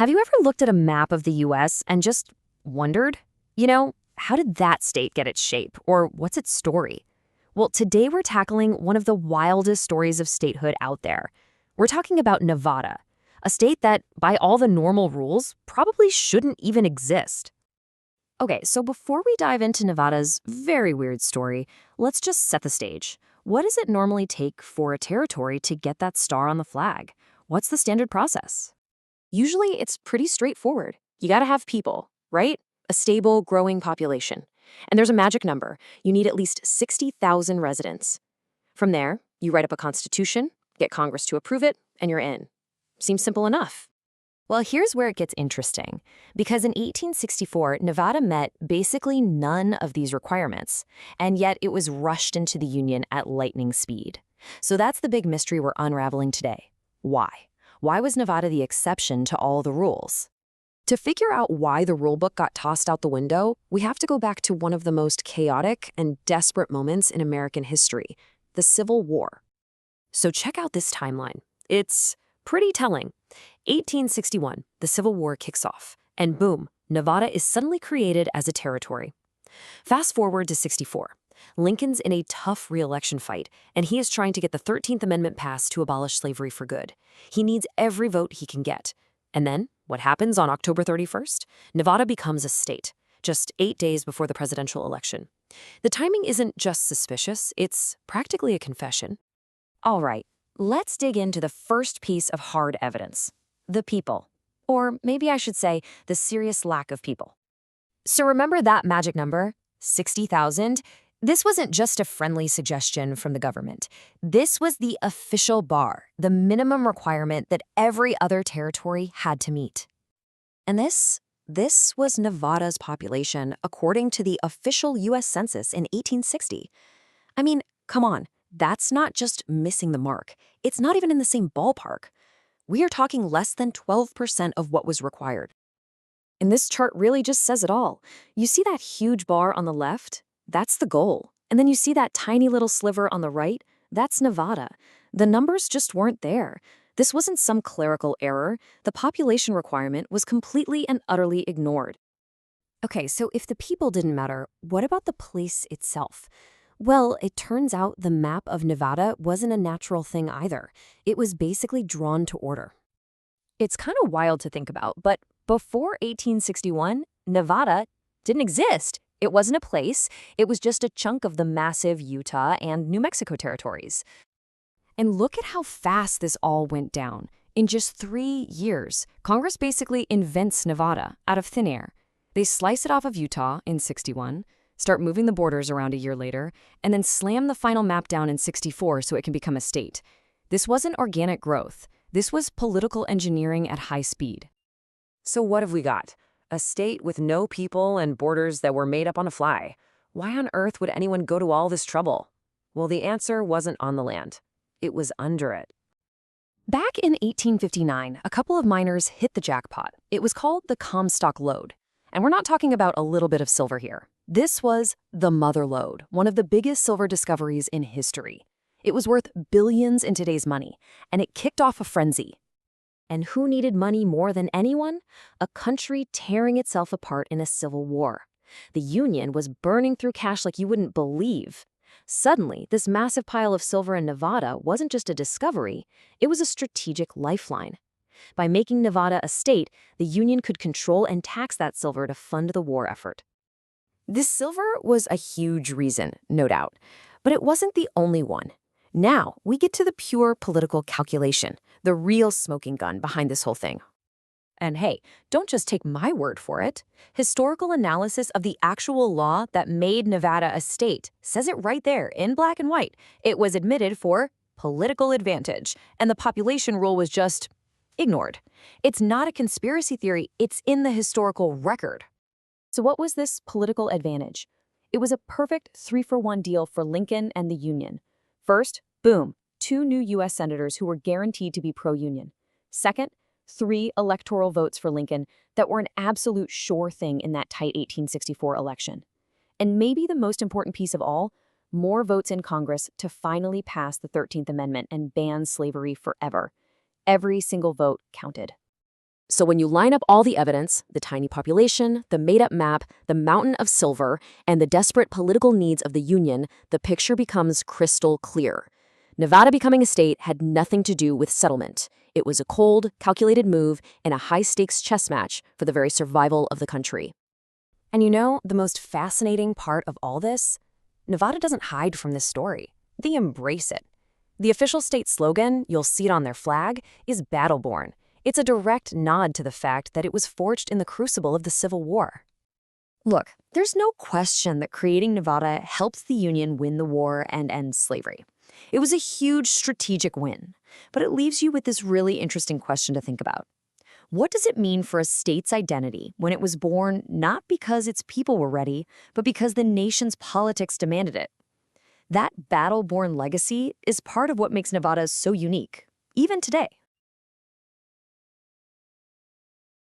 Have you ever looked at a map of the US and just wondered, how did that state get its shape, or what's its story? Well, today we're tackling one of the wildest stories of statehood out there. We're talking about Nevada, a state that, by all the normal rules, probably shouldn't even exist. Okay, so before we dive into Nevada's very weird story, let's just set the stage. What does it normally take for a territory to get that star on the flag? What's the standard process? Usually, it's pretty straightforward. You gotta have people, right? A stable, growing population. And there's a magic number. You need at least 60,000 residents. From there, you write up a constitution, get Congress to approve it, and you're in. Seems simple enough. Well, here's where it gets interesting. Because in 1864, Nevada met basically none of these requirements, and yet it was rushed into the Union at lightning speed. So that's the big mystery we're unraveling today. Why? Why was Nevada the exception to all the rules? To figure out why the rulebook got tossed out the window, we have to go back to one of the most chaotic and desperate moments in American history, the Civil War. So check out this timeline. It's pretty telling. 1861, the Civil War kicks off, and boom, Nevada is suddenly created as a territory. Fast forward to 64. Lincoln's in a tough re-election fight, and he is trying to get the 13th Amendment passed to abolish slavery for good. He needs every vote he can get. And then, what happens on October 31st? Nevada becomes a state, just 8 days before the presidential election. The timing isn't just suspicious, it's practically a confession. All right, let's dig into the first piece of hard evidence. The people. Or maybe I should say, the serious lack of people. So remember that magic number, 60,000? This wasn't just a friendly suggestion from the government. This was the official bar, the minimum requirement that every other territory had to meet. And this was Nevada's population according to the official U.S. Census in 1860. I mean, come on, that's not just missing the mark. It's not even in the same ballpark. We are talking less than 12% of what was required. And this chart really just says it all. You see that huge bar on the left? That's the goal. And then you see that tiny little sliver on the right? That's Nevada. The numbers just weren't there. This wasn't some clerical error. The population requirement was completely and utterly ignored. Okay, so if the people didn't matter, what about the place itself? Well, it turns out the map of Nevada wasn't a natural thing either. It was basically drawn to order. It's kind of wild to think about, but before 1861, Nevada didn't exist. It wasn't a place. It was just a chunk of the massive Utah and New Mexico territories. And look at how fast this all went down. In just 3 years, Congress basically invents Nevada out of thin air. They slice it off of Utah in 61, start moving the borders around a year later, and then slam the final map down in 64 so it can become a state. This wasn't organic growth. This was political engineering at high speed. So what have we got? A state with no people and borders that were made up on the fly. Why on earth would anyone go to all this trouble? Well, the answer wasn't on the land. It was under it. Back in 1859, a couple of miners hit the jackpot. It was called the Comstock Lode. And we're not talking about a little bit of silver here. This was the Mother Lode, one of the biggest silver discoveries in history. It was worth billions in today's money, and it kicked off a frenzy. And who needed money more than anyone? A country tearing itself apart in a civil war. The Union was burning through cash like you wouldn't believe. Suddenly, this massive pile of silver in Nevada wasn't just a discovery, it was a strategic lifeline. By making Nevada a state, the Union could control and tax that silver to fund the war effort. This silver was a huge reason, no doubt, but it wasn't the only one. Now, we get to the pure political calculation, the real smoking gun behind this whole thing. And hey, don't just take my word for it. Historical analysis of the actual law that made Nevada a state says it right there in black and white. It was admitted for political advantage, and the population rule was just ignored. It's not a conspiracy theory, it's in the historical record. So what was this political advantage? It was a perfect 3-for-1 deal for Lincoln and the Union. First, boom, 2 new U.S. senators who were guaranteed to be pro-Union. Second, 3 electoral votes for Lincoln that were an absolute sure thing in that tight 1864 election. And maybe the most important piece of all, more votes in Congress to finally pass the 13th Amendment and ban slavery forever. Every single vote counted. So when you line up all the evidence, the tiny population, the made-up map, the mountain of silver, and the desperate political needs of the Union, the picture becomes crystal clear. Nevada becoming a state had nothing to do with settlement. It was a cold, calculated move in a high-stakes chess match for the very survival of the country. And you know, the most fascinating part of all this? Nevada doesn't hide from this story. They embrace it. The official state slogan, you'll see it on their flag, is Battleborn. It's a direct nod to the fact that it was forged in the crucible of the Civil War. Look, there's no question that creating Nevada helped the Union win the war and end slavery. It was a huge strategic win, but it leaves you with this really interesting question to think about. What does it mean for a state's identity when it was born not because its people were ready, but because the nation's politics demanded it? That battle-born legacy is part of what makes Nevada so unique, even today.